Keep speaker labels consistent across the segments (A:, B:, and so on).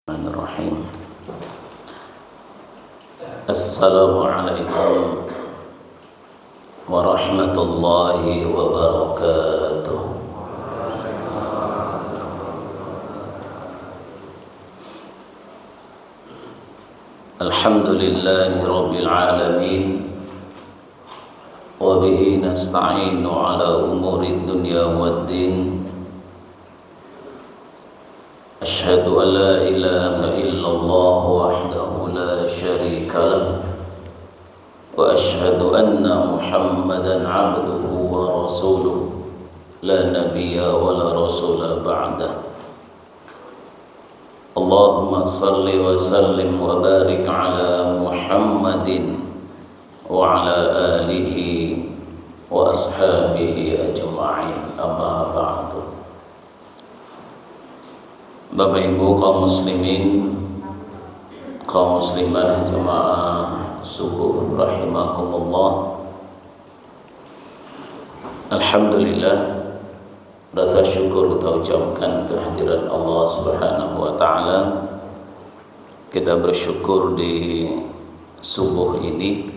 A: Bismillahirrahmanirrahim. Assalamualaikum warahmatullahi wabarakatuh. Alhamdulillahi rabbil alamin. Wa bihi nasta'inu ala umuri dunya waddin. أشهد أن لا إله إلا الله وحده لا شريك له وأشهد أن محمدا عبده ورسوله لا نبي ولا رسول بعده اللهم صل وسلم وبارك على محمد وعلى آله وأصحابه أجمعين أما بعد. Bapak Ibu kaum muslimin, kaum muslimah jemaah subuh rahimakumullah. Alhamdulillah, rasa syukur kita ucapkan kehadiran Allah Subhanahu wa taala. Kita bersyukur di subuh ini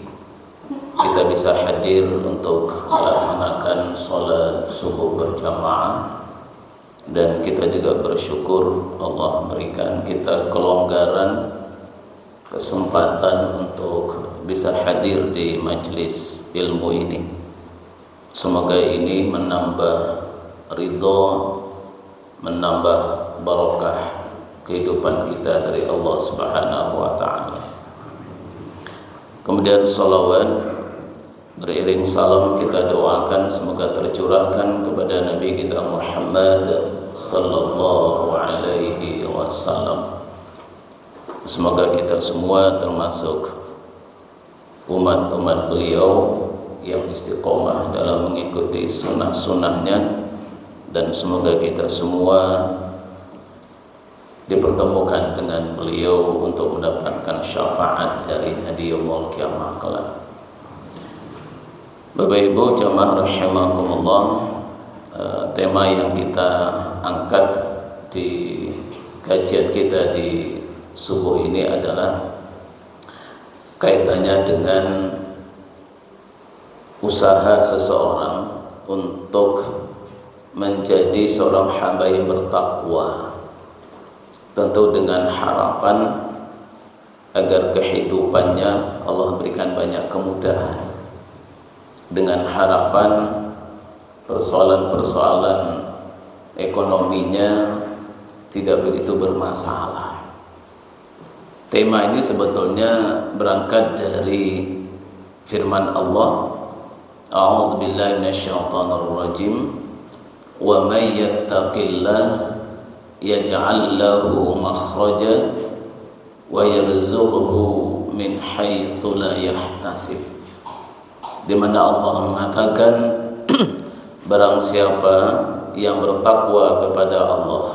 A: kita bisa hadir untuk melaksanakan salat subuh berjamaah. Dan kita juga bersyukur Allah berikan kita kelonggaran, kesempatan untuk bisa hadir di majelis ilmu ini. Semoga ini menambah ridho, menambah barokah kehidupan kita dari Allah Subhanahu wa taala. Kemudian salawat beriring salam kita doakan semoga tercurahkan kepada Nabi kita Muhammad sallallahu alaihi wasallam. Semoga kita semua termasuk umat-umat beliau yang istiqomah dalam mengikuti sunnah-sunnahnya, dan semoga kita semua dipertemukan dengan beliau untuk mendapatkan syafaat dari Nabi yaumul qiyamah kelak. Bapak Ibu jamaah rahimakumullah, tema yang kita angkat di kajian kita di subuh ini adalah kaitannya dengan usaha seseorang untuk menjadi seorang hamba yang bertakwa, tentu dengan harapan agar kehidupannya Allah berikan banyak kemudahan, dengan harapan persoalan-persoalan ekonominya tidak begitu bermasalah. Tema ini sebetulnya berangkat dari firman Allah, A'udzubillahi minasyaitonirrajim, wa may yattaqillah yaj'al lahu makhraja wa yarzuqhu min haitsu la yahtasib. Di mana Allah mengatakan barang siapa yang bertakwa kepada Allah,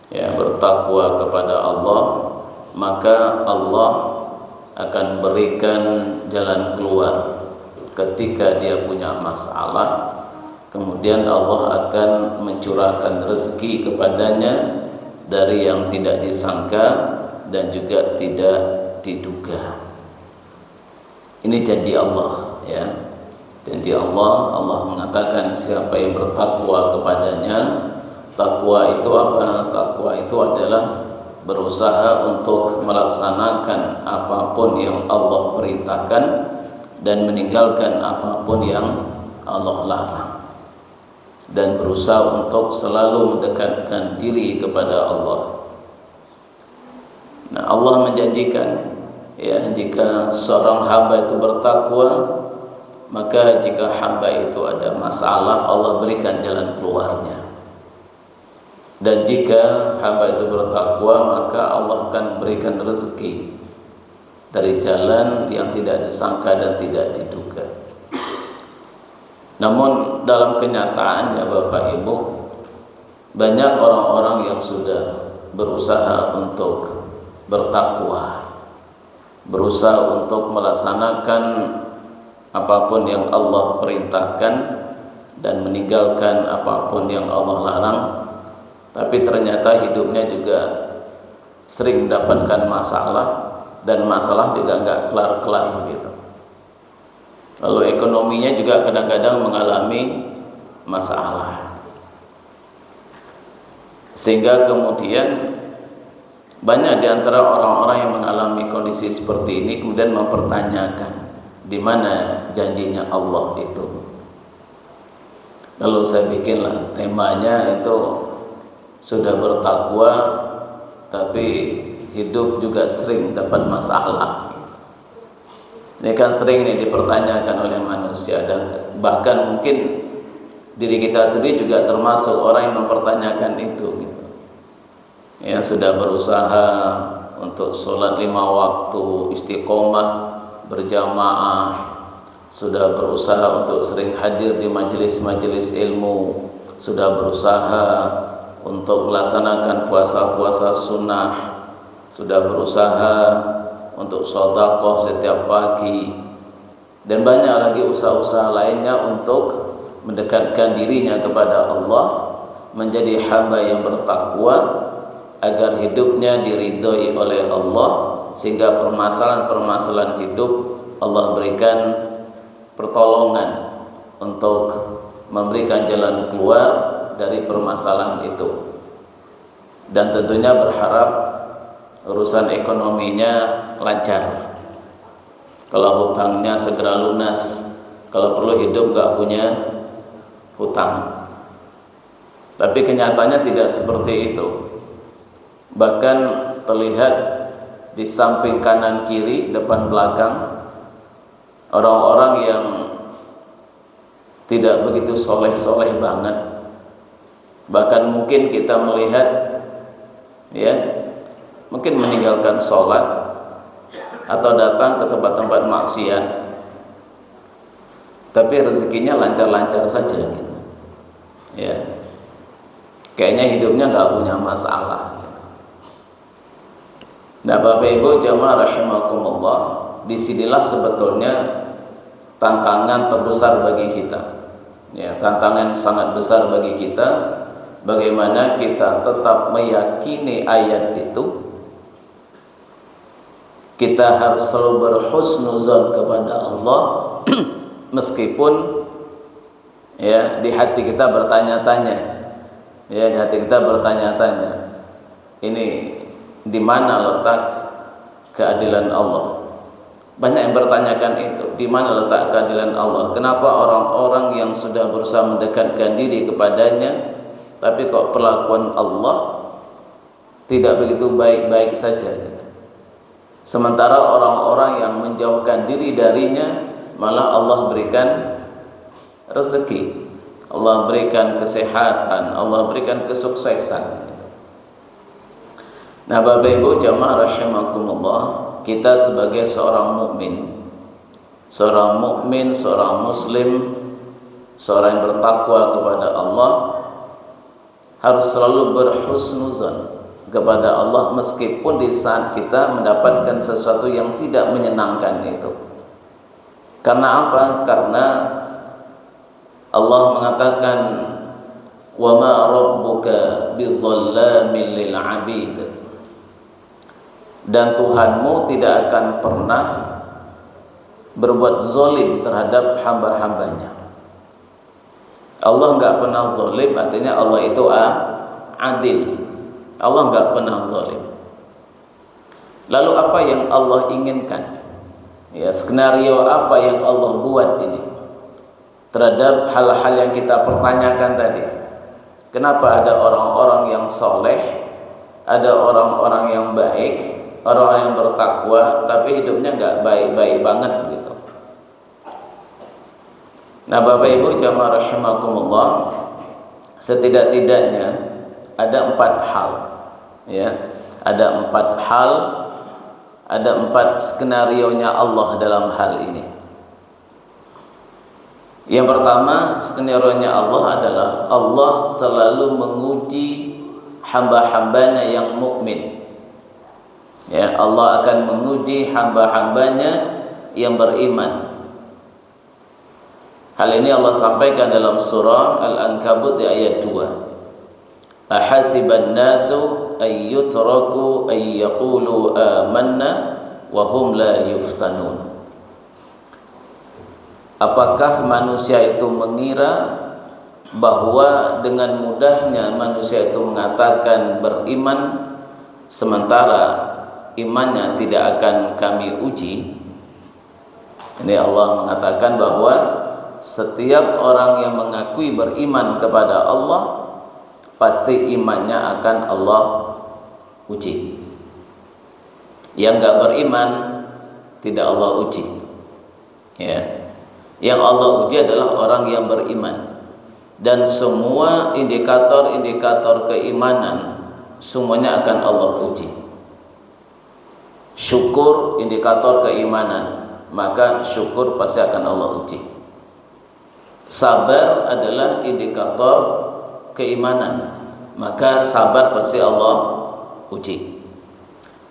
A: ya, bertakwa kepada Allah, maka Allah akan berikan jalan keluar ketika dia punya masalah. Kemudian Allah akan mencurahkan rezeki kepadanya dari yang tidak disangka dan juga tidak diduga. Ini janji Allah, ya. Janji Allah mengatakan siapa yang bertakwa kepadanya. Takwa itu apa? Takwa itu adalah berusaha untuk melaksanakan apapun yang Allah perintahkan dan meninggalkan apapun yang Allah larang, dan berusaha untuk selalu mendekatkan diri kepada Allah. Nah, Allah menjanjikan, ya, jika seorang hamba itu bertakwa, maka jika hamba itu ada masalah, Allah berikan jalan keluarnya. Dan jika hamba itu bertakwa, maka Allah akan berikan rezeki dari jalan yang tidak disangka dan tidak diduga. Namun dalam kenyataannya Bapak Ibu, banyak orang-orang yang sudah berusaha untuk bertakwa, berusaha untuk melaksanakan apapun yang Allah perintahkan dan meninggalkan apapun yang Allah larang, tapi ternyata hidupnya juga sering mendapatkan masalah, dan masalah juga nggak kelar-kelar begitu. Lalu ekonominya juga kadang-kadang mengalami masalah, sehingga kemudian banyak di antara orang-orang yang mengalami kondisi seperti ini kemudian mempertanyakan di mana janjinya Allah itu. Lalu saya bikinlah temanya itu, sudah bertakwa tapi hidup juga sering dapat masalah. Ini kan sering nih dipertanyakan oleh manusia, dan bahkan mungkin diri kita sendiri juga termasuk orang yang mempertanyakan itu gitu. Ya, sudah berusaha untuk sholat 5 waktu istiqomah berjamaah, sudah berusaha untuk sering hadir di majelis-majelis ilmu, sudah berusaha untuk melaksanakan puasa-puasa sunnah, sudah berusaha untuk sedekah setiap pagi, dan banyak lagi usaha-usaha lainnya untuk mendekatkan dirinya kepada Allah, menjadi hamba yang bertakwa agar hidupnya diridhoi oleh Allah, sehingga permasalahan-permasalahan hidup Allah berikan pertolongan untuk memberikan jalan keluar dari permasalahan itu. Dan tentunya berharap urusan ekonominya lancar, kalau hutangnya segera lunas, kalau perlu hidup gak punya hutang. Tapi kenyataannya tidak seperti itu. Bahkan terlihat di samping kanan kiri, depan belakang, orang-orang yang tidak begitu soleh-soleh banget. Bahkan mungkin kita melihat, ya, mungkin meninggalkan sholat atau datang ke tempat-tempat maksiat, tapi rezekinya lancar-lancar saja gitu. Ya, kayaknya hidupnya nggak punya masalah gitu. Nah, Bapak Ibu jamaah rahimakumullah, disinilah sebetulnya tantangan terbesar bagi kita. Ya, tantangan sangat besar bagi kita, bagaimana kita tetap meyakini ayat itu. Kita harus selalu berhusnuzon kepada Allah meskipun ya di hati kita bertanya-tanya, ya di hati kita bertanya-tanya, ini di mana letak keadilan Allah? Banyak yang bertanyakan itu, di mana letak keadilan Allah? Kenapa orang-orang yang sudah berusaha mendekatkan diri kepadanya, tapi kok perlakuan Allah tidak begitu baik-baik saja? Sementara orang-orang yang menjauhkan diri darinya, malah Allah berikan rezeki, Allah berikan kesehatan, Allah berikan kesuksesan. Nah, Bapak Ibu jamaah rahimakumullah, kita sebagai seorang mukmin, seorang muslim, seorang yang bertakwa kepada Allah, harus selalu berhusnuzon kepada Allah meskipun di saat kita mendapatkan sesuatu yang tidak menyenangkan itu. Karena apa? Karena Allah mengatakan, wa ma rabbuka bizallamin lil 'abid, dan Tuhanmu tidak akan pernah berbuat zalim terhadap hamba-hambanya. Allah enggak pernah zalim, artinya Allah itu adil. Allah enggak pernah zalim. Lalu apa yang Allah inginkan? Ya, skenario apa yang Allah buat ini terhadap hal-hal yang kita pertanyakan tadi? Kenapa ada orang-orang yang soleh, ada orang-orang yang baik, orang-orang yang bertakwa, tapi hidupnya enggak baik-baik banget gitu? Nah, Bapak Ibu jamaah rahimakumullah, setidak-tidaknya ada 4 hal, ya, ada 4 hal, ada 4 skenarionya Allah dalam hal ini. Yang pertama, skenarionya Allah adalah Allah selalu menguji hamba-hambanya yang mukmin. Ya, Allah akan menguji hamba-hambanya yang beriman. Hal ini Allah sampaikan dalam surah Al-Ankabut di ayat 2. Ahasiban nasu ay yutraku ay yaqulu amanna wa hum la yuftanun. Apakah manusia itu mengira bahwa dengan mudahnya manusia itu mengatakan beriman sementara imannya tidak akan kami uji? Ini Allah mengatakan bahwa setiap orang yang mengakui beriman kepada Allah pasti imannya akan Allah uji. Yang enggak beriman tidak Allah uji. Ya. Yang Allah uji adalah orang yang beriman. Dan semua indikator-indikator keimanan semuanya akan Allah uji. Syukur indikator keimanan, maka syukur pasti akan Allah uji. Sabar adalah indikator keimanan, maka sabar pasti Allah uji.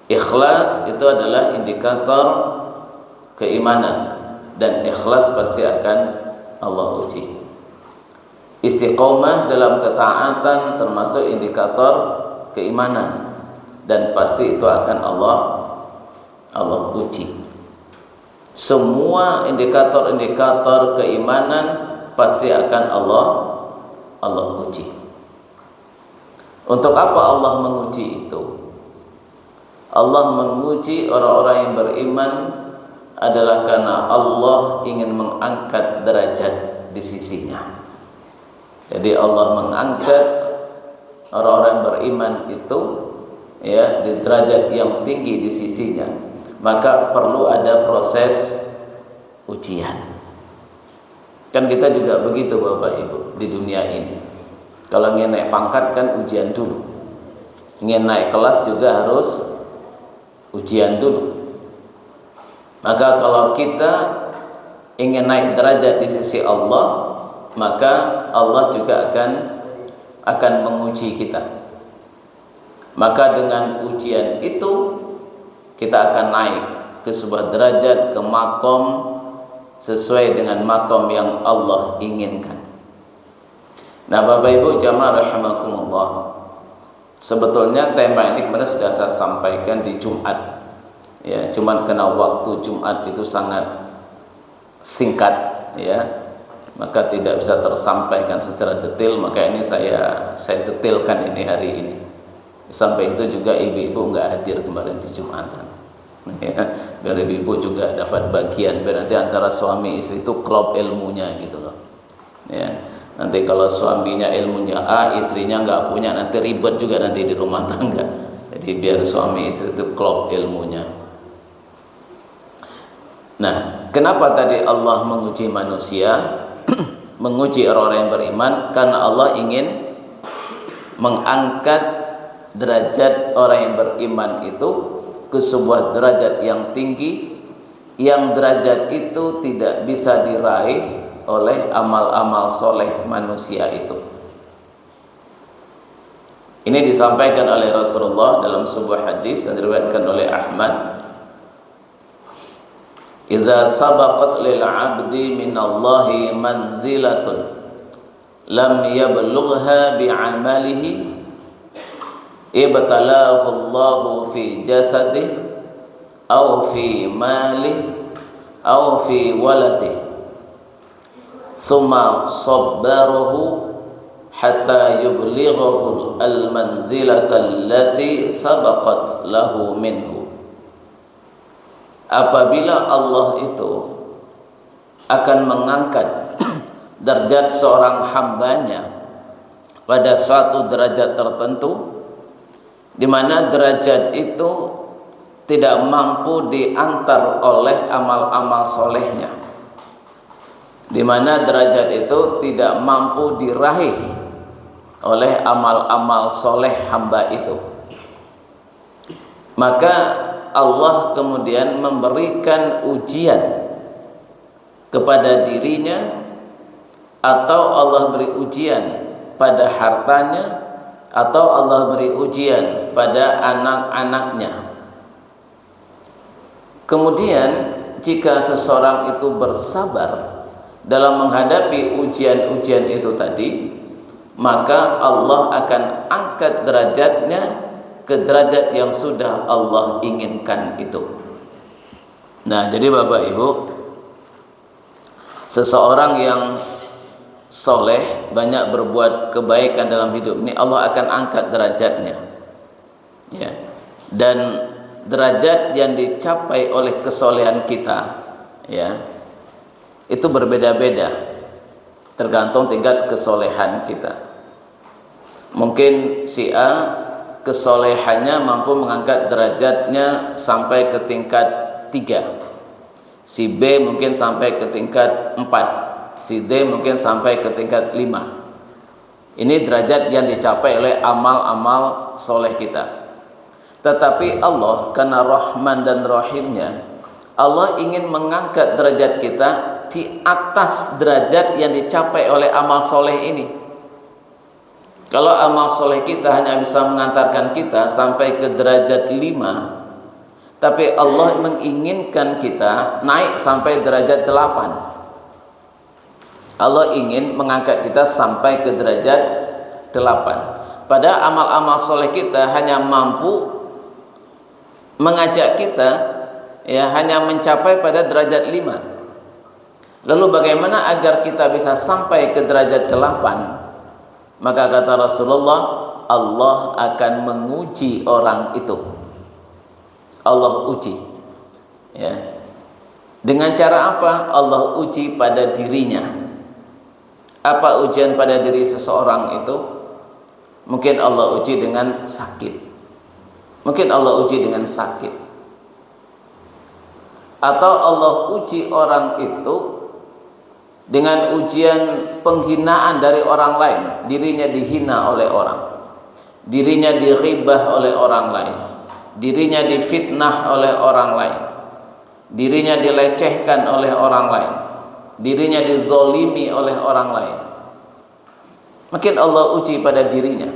A: Ikhlas itu adalah indikator keimanan, dan ikhlas pasti akan Allah uji. Istiqomah dalam ketaatan termasuk indikator keimanan, dan pasti itu akan Allah uji. Semua indikator-indikator keimanan pasti akan Allah uji. Untuk apa Allah menguji itu? Allah menguji orang-orang yang beriman adalah karena Allah ingin mengangkat derajat di sisinya. Jadi Allah mengangkat orang-orang yang beriman itu ya di derajat yang tinggi di sisinya. Maka perlu ada proses ujian. Kan kita juga begitu Bapak Ibu di dunia ini. Kalau ingin naik pangkat kan ujian dulu. Ingin naik kelas juga harus ujian dulu. Maka kalau kita ingin naik derajat di sisi Allah, maka Allah juga akan menguji kita. Maka dengan ujian itu kita akan naik ke sebuah derajat, ke makom sesuai dengan makom yang Allah inginkan. Nah Bapak Ibu jamaah rahimakumullah, sebetulnya tema ini kemarin sudah saya sampaikan di Jumat. Ya, cuman karena waktu Jumat itu sangat singkat ya, maka tidak bisa tersampaikan secara detail, maka ini saya detailkan ini hari ini. Sampai itu juga ibu-ibu nggak hadir kemarin di Jumatan ya, biar ibu-ibu juga dapat bagian, biar nanti antara suami istri itu klop ilmunya gitu loh ya. Nanti kalau suaminya ilmunya A, istrinya nggak punya, nanti ribet juga nanti di rumah tangga. Jadi biar suami istri itu klop ilmunya. Nah, kenapa tadi Allah menguji manusia, menguji orang-orang yang beriman? Karena Allah ingin mengangkat derajat orang yang beriman itu ke sebuah derajat yang tinggi, yang derajat itu tidak bisa diraih oleh amal-amal soleh manusia itu. Ini disampaikan oleh Rasulullah dalam sebuah hadis yang diriwayatkan oleh Ahmad. Idza sabaqat lil 'abdi minallahi manzilatun lam yablugha bi'amalihi ibtalahu Allahu fi jasadihi aw fi malihi aw fi waladihi summa sabbarahu hatta yublighahu al-manzilata allati sabaqat lahu minhu. Apabila Allah itu akan mengangkat derajat seorang hambanya pada suatu derajat tertentu, di mana derajat itu tidak mampu diantar oleh amal-amal solehnya, di mana derajat itu tidak mampu diraih oleh amal-amal soleh hamba itu, maka Allah kemudian memberikan ujian kepada dirinya, atau Allah beri ujian pada hartanya, atau Allah beri ujian pada anak-anaknya. Kemudian jika seseorang itu bersabar dalam menghadapi ujian-ujian itu tadi, maka Allah akan angkat derajatnya ke derajat yang sudah Allah inginkan itu. Nah, jadi Bapak Ibu, seseorang yang soleh, banyak berbuat kebaikan dalam hidup ini, Allah akan angkat derajatnya, ya. Dan derajat yang dicapai oleh kesolehan kita, ya, itu berbeda-beda, tergantung tingkat kesolehan kita. Mungkin si A kesolehannya mampu mengangkat derajatnya sampai ke tingkat 3, si B mungkin sampai ke tingkat 4, si D mungkin sampai ke tingkat 5. Ini derajat yang dicapai oleh amal-amal soleh kita. Tetapi Allah, karena Rahman dan Rahimnya, Allah ingin mengangkat derajat kita di atas derajat yang dicapai oleh amal soleh ini. Kalau amal soleh kita hanya bisa mengantarkan kita sampai ke derajat 5, tapi Allah menginginkan kita naik sampai derajat 8. Allah ingin mengangkat kita sampai ke derajat 8. Pada amal-amal soleh kita hanya mampu mengajak kita, ya, hanya mencapai pada derajat 5. Lalu bagaimana agar kita bisa sampai ke derajat 8? Maka kata Rasulullah, Allah akan menguji orang itu. Allah uji, ya. Dengan cara apa? Allah uji pada dirinya. Apa ujian pada diri seseorang itu? Mungkin Allah uji dengan sakit. Mungkin Allah uji dengan sakit. Atau Allah uji orang itu dengan ujian penghinaan dari orang lain. Dirinya dihina oleh orang, dirinya dighibah oleh orang lain, dirinya difitnah oleh orang lain, dirinya dilecehkan oleh orang lain, dirinya dizolimi oleh orang lain. Mungkin Allah uji pada dirinya.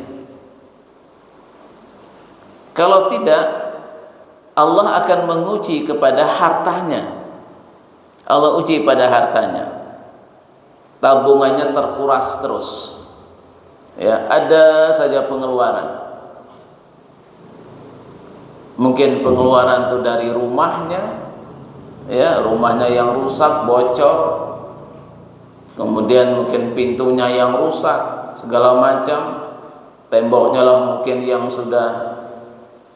A: Kalau tidak, Allah akan menguji kepada hartanya. Allah uji pada hartanya. Tabungannya terkuras terus, ya, ada saja pengeluaran. Mungkin pengeluaran itu dari rumahnya, ya, rumahnya yang rusak, bocor, kemudian mungkin pintunya yang rusak, segala macam, temboknya lah mungkin yang sudah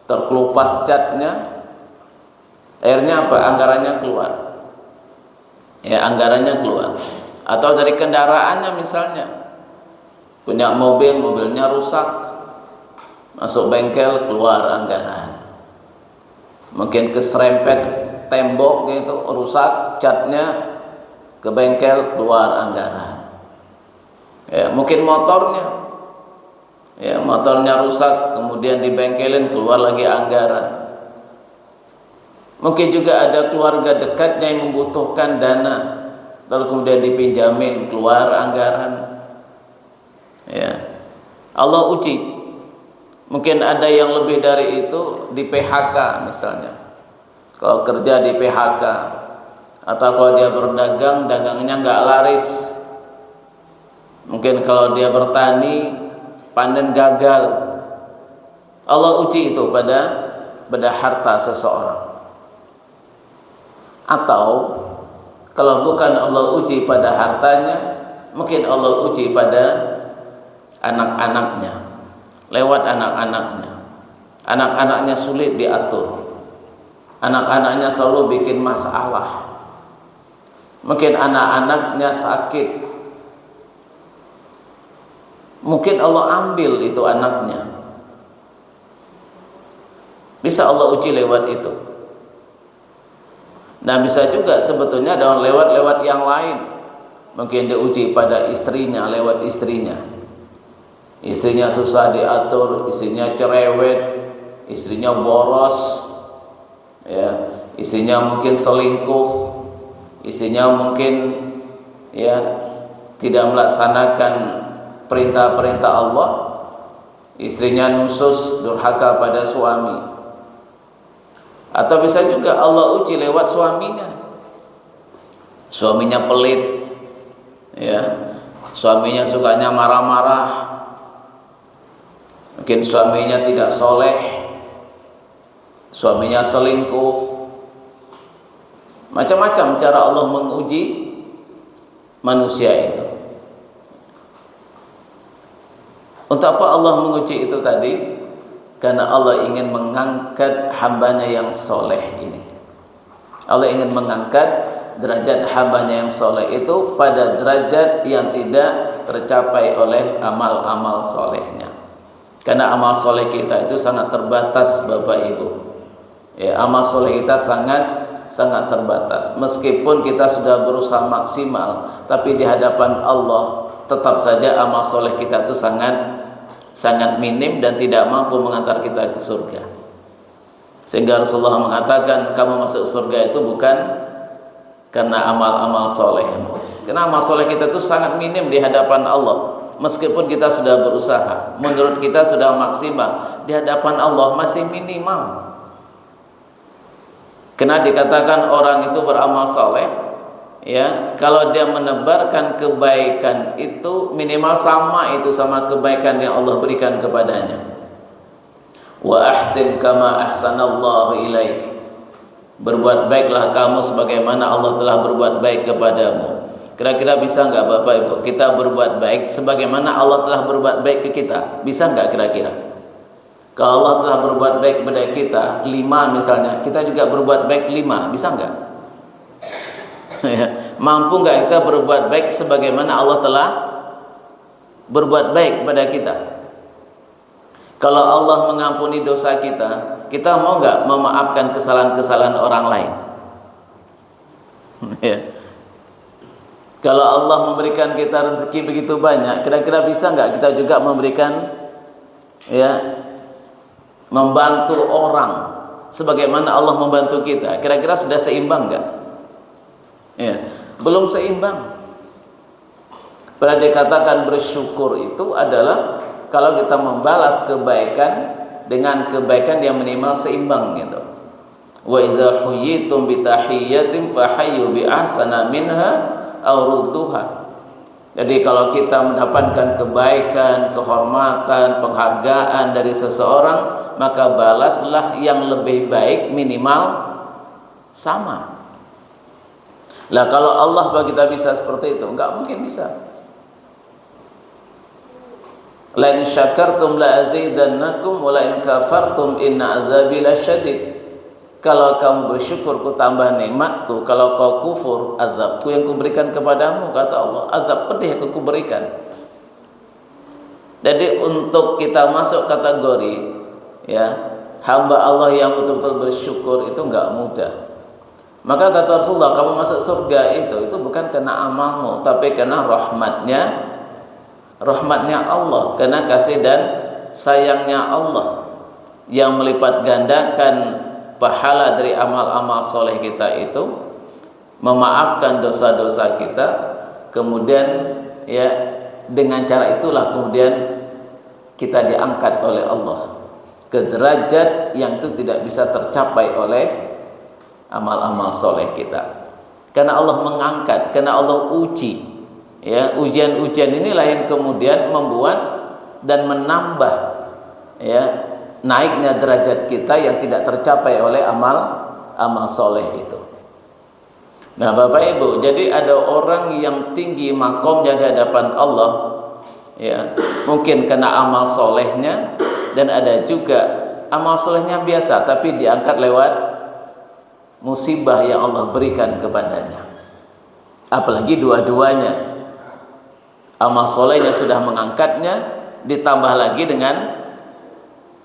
A: terkelupas catnya. Akhirnya apa? Anggarannya keluar, ya, anggarannya keluar. Atau dari kendaraannya, misalnya punya mobil, mobilnya rusak, masuk bengkel, keluar anggaran. Mungkin keserempet tembok gitu, rusak catnya, ke bengkel, keluar anggaran. Ya, mungkin motornya, ya, motornya rusak, kemudian dibengkelin, keluar lagi anggaran. Mungkin juga ada keluarga dekatnya yang membutuhkan dana, lalu kemudian dipinjamin, keluar anggaran, ya. Allah uji. Mungkin ada yang lebih dari itu, di PHK misalnya. Kalau kerja di PHK, atau kalau dia berdagang, dagangnya nggak laris. Mungkin kalau dia bertani, panen gagal. Allah uji itu pada harta seseorang. Atau kalau bukan Allah uji pada hartanya, mungkin Allah uji pada anak-anaknya, lewat anak-anaknya. Anak-anaknya sulit diatur, anak-anaknya selalu bikin masalah. Mungkin anak-anaknya sakit, mungkin Allah ambil itu anaknya. Bisa Allah uji lewat itu. Nah, bisa juga sebetulnya dengan lewat yang lain. Mungkin diuji pada istrinya, lewat istrinya. Istrinya susah diatur, istrinya cerewet, istrinya boros, ya, istrinya mungkin selingkuh, istrinya mungkin, ya, tidak melaksanakan perintah-perintah Allah, istrinya nusus, durhaka pada suami. Atau bisa juga Allah uji lewat suaminya. Suaminya pelit, ya, suaminya sukanya marah-marah, mungkin suaminya tidak soleh, suaminya selingkuh. Macam-macam cara Allah menguji manusia itu. Untuk apa Allah menguji itu tadi? Karena Allah ingin mengangkat hambanya yang soleh ini. Allah ingin mengangkat derajat hambanya yang soleh itu pada derajat yang tidak tercapai oleh amal-amal solehnya. Karena amal soleh kita itu sangat terbatas, Bapak Ibu. Ya, amal soleh kita sangat terbatas. Meskipun kita sudah berusaha maksimal, tapi di hadapan Allah tetap saja amal soleh kita itu sangat minim dan tidak mampu mengantar kita ke surga. Sehingga Rasulullah mengatakan, kamu masuk surga itu bukan karena amal-amal soleh. Karena amal soleh kita itu sangat minim di hadapan Allah. Meskipun kita sudah berusaha, menurut kita sudah maksimal, di hadapan Allah masih minimal. Karena dikatakan orang itu beramal soleh, ya, kalau dia menebarkan kebaikan itu minimal sama kebaikan yang Allah berikan kepadanya. Wa ahsin kama ahsanallahu ilaik. Berbuat baiklah kamu sebagaimana Allah telah berbuat baik kepadamu. Kira-kira bisa nggak Bapak Ibu kita berbuat baik sebagaimana Allah telah berbuat baik ke kita? Bisa nggak kira-kira? Kalau Allah telah berbuat baik kepada kita 5 misalnya, kita juga berbuat baik 5, bisa nggak? Mampu nggak kita berbuat baik sebagaimana Allah telah berbuat baik kepada kita? Kalau Allah mengampuni dosa kita, kita mau nggak memaafkan kesalahan-kesalahan orang lain? Kalau Allah memberikan kita rezeki begitu banyak, kira-kira bisa nggak kita juga memberikan, ya, membantu orang sebagaimana Allah membantu kita? Kira-kira sudah seimbang nggak? Ya, belum seimbang. Pada dikatakan bersyukur itu adalah kalau kita membalas kebaikan dengan kebaikan yang minimal seimbang gitu. Wa iza huyitum bi tahiyyatin fahayyu bi ahsana minha aw rudduha. Jadi kalau kita mendapatkan kebaikan, kehormatan, penghargaan dari seseorang, maka balaslah yang lebih baik minimal sama. Lah kalau Allah bagi kita bisa seperti itu, enggak mungkin bisa. La in syakartum la azidannakum wa la in kafartum inna azabi lasyadid. Kalau kamu bersyukur ku tambah nikmatku, kalau kau kufur azabku yang kuberikan kepadamu, kata Allah, azab pedih yang kuberikan. Jadi untuk kita masuk kategori, ya, hamba Allah yang betul-betul bersyukur itu enggak mudah. Maka kata Rasulullah, kamu masuk surga itu bukan karena amalmu, tapi karena rahmatnya Allah, karena kasih dan sayangnya Allah yang melipat gandakan pahala dari amal-amal soleh kita itu, memaafkan dosa-dosa kita, kemudian ya dengan cara itulah kemudian kita diangkat oleh Allah ke derajat yang itu tidak bisa tercapai oleh amal-amal soleh kita. Karena Allah mengangkat, karena Allah uji, ya, ujian-ujian inilah yang kemudian membuat dan menambah, ya, naiknya derajat kita yang tidak tercapai oleh amal soleh itu. Nah Bapak Ibu, jadi ada orang yang tinggi makomnya di hadapan Allah, ya, mungkin kena amal solehnya, dan ada juga amal solehnya biasa tapi diangkat lewat musibah yang Allah berikan kepadanya. Apalagi dua-duanya, amal solehnya sudah mengangkatnya, ditambah lagi dengan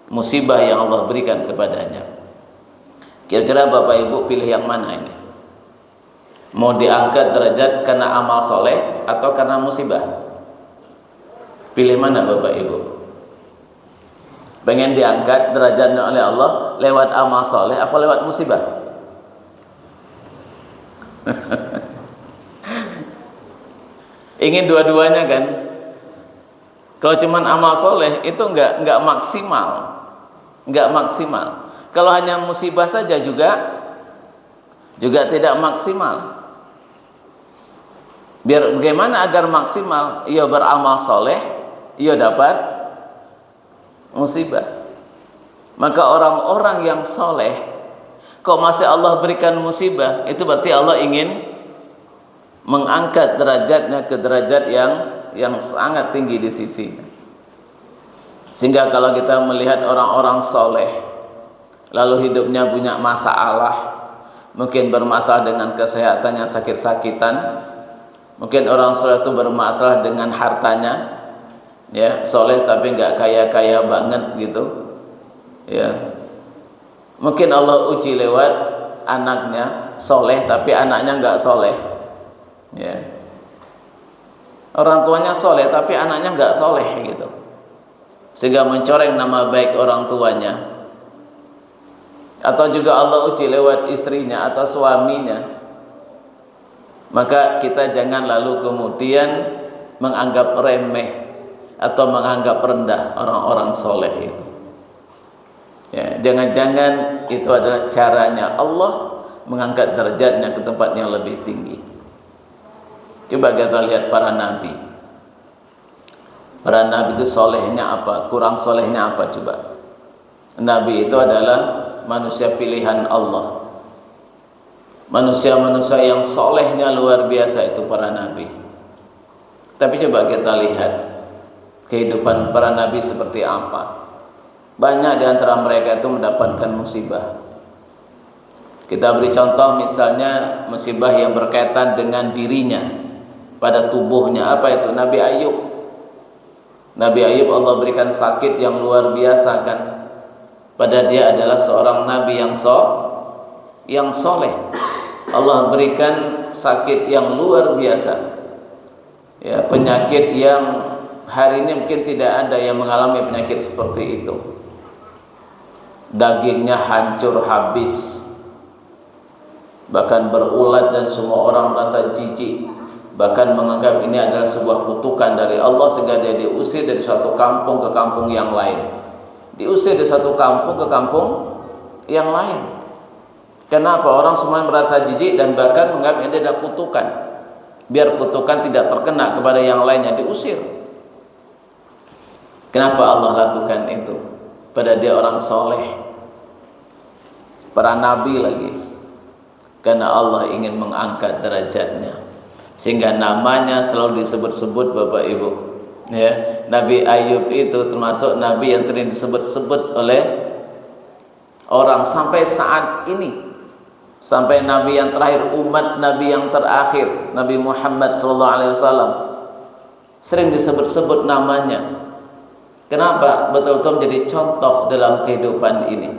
A: musibah yang Allah berikan kepadanya. Kira-kira Bapak Ibu pilih yang mana ini? Mau diangkat derajat karena amal soleh atau karena musibah? Pilih mana Bapak Ibu? Pengen diangkat derajatnya oleh Allah lewat amal soleh apa lewat musibah? Ingin dua-duanya kan? Kalau cuman amal soleh itu enggak maksimal. Enggak maksimal. Kalau hanya musibah saja juga tidak maksimal. Biar bagaimana agar maksimal? Ia beramal soleh, ia dapat musibah. Maka orang-orang yang soleh, kok masih Allah berikan musibah, itu berarti Allah ingin mengangkat derajatnya ke derajat yang sangat tinggi di sisi. Sehingga kalau kita melihat orang-orang soleh, lalu hidupnya punya masalah, mungkin bermasalah dengan kesehatannya, sakit-sakitan, mungkin orang soleh itu bermasalah dengan hartanya, ya, soleh tapi nggak kaya-kaya banget gitu, ya. Mungkin Allah uji lewat anaknya soleh tapi anaknya nggak soleh, ya. Orang tuanya soleh tapi anaknya nggak soleh gitu, sehingga mencoreng nama baik orang tuanya. Atau juga Allah uji lewat istrinya atau suaminya. Maka kita jangan lalu kemudian menganggap remeh atau menganggap rendah orang-orang soleh itu, ya. Jangan-jangan itu adalah caranya Allah mengangkat derajatnya ke tempat yang lebih tinggi. Coba kita lihat para nabi. Para nabi itu solehnya apa? Kurang solehnya apa coba? Nabi itu adalah manusia pilihan Allah. Manusia-manusia yang solehnya luar biasa itu para nabi. Tapi coba kita lihat kehidupan para nabi seperti apa. Banyak di antara mereka itu mendapatkan musibah. Kita beri contoh misalnya musibah yang berkaitan dengan dirinya, pada tubuhnya. Apa itu? Nabi Ayub. Nabi Ayub Allah berikan sakit yang luar biasa kan. Pada dia adalah seorang nabi yang soleh. Allah berikan sakit yang luar biasa, ya, penyakit yang hari ini mungkin tidak ada yang mengalami penyakit seperti itu. Dagingnya hancur habis, bahkan berulat dan semua orang merasa jijik, bahkan menganggap ini adalah sebuah kutukan dari Allah, sehingga dia diusir dari suatu kampung ke kampung yang lain. Diusir dari satu kampung ke kampung yang lain. Kenapa? Orang semua merasa jijik dan bahkan menganggap ini ada kutukan. Biar kutukan tidak terkena kepada yang lainnya, diusir. Kenapa Allah lakukan itu? Pada dia orang soleh, para nabi lagi. Karena Allah ingin mengangkat derajatnya, sehingga namanya selalu disebut-sebut Bapak Ibu, ya. Nabi Ayub itu termasuk nabi yang sering disebut-sebut oleh orang sampai saat ini, sampai nabi yang terakhir, umat nabi yang terakhir, Nabi Muhammad SAW, sering disebut-sebut namanya. Kenapa? Betul-betul menjadi contoh dalam kehidupan ini.